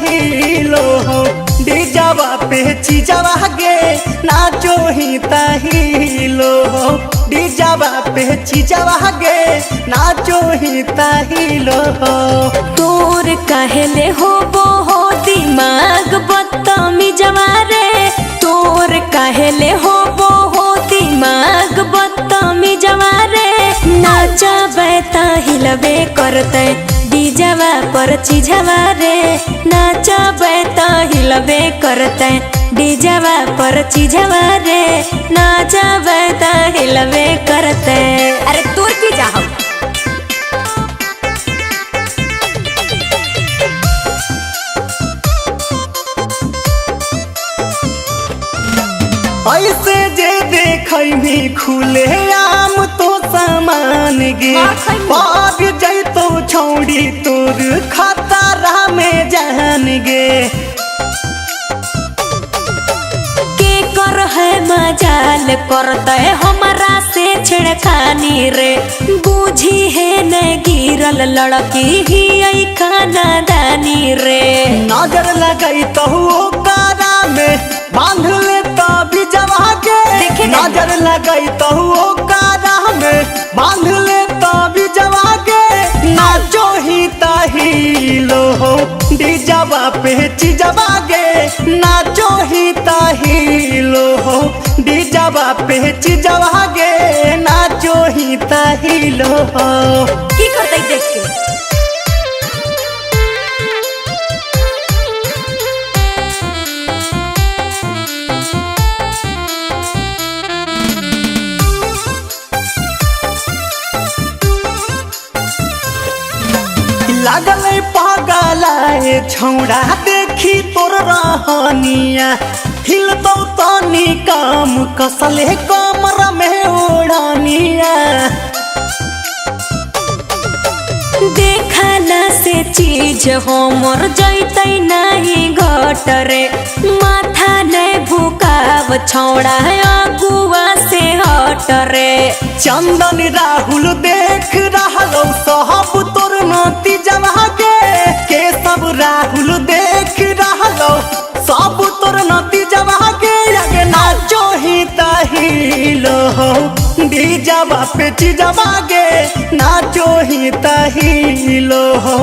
तहिलो हो डीजवा पे चीजवा गे नाचो ही तहिलो हो डीजवा पे चीजवा गे नाचो ही तहिलो हो। तोर कहले हो दिमाग बदतमीजवा रे तोर कहले हो दिमाग बदतमीजवा रे नाचबे त हिलबे करते डीजवा पर चीजवा रे नाचबे त हिलबे करते डीजवा पर चीजवा रे नाचबे त हिलबे करते। अरे तोर की चाह ऐसे जे देखई भी खुले आम तो सामान गे पाग जैतो छौड़ी तोर खतरा में जान गे के कर है मजाल करते हमारा से छेड़खानी रे बूझी है न गिरल लड़की ही खाना दानी रे नजर लगई तो कारा में बांध ले तभी जवा के नजर लगई तो कारा में बांध ले तभी जवा के नाचो ही तहिलो हो डीजवा पे चीजवा गे नाचो ही तहिलो हो डीजवा पे चीजवा गे नाचो ही तहिलो हो। की करते देख के लागल पागल छौड़ा देखी तोर रहनिया हिल तो तनी काम कसले कमर में ओढ़निया देखला से चीज हमर जैतै नहीं घटरे माथा नहीं भुकाव छौड़ा अगुआ से हटरे। चंदन राहुल देख रहलो सब तोर नती जवा के सब राहुल देख रहलो सब तोर नती जवा के आगे नाचो ही तहिलो हो डीजवा पे चीजवा गे नाचो ही तहिलो हो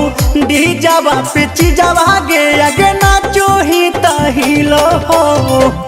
डीजवा पे चीजवा गे आगे नाचो ही तहिलो हो।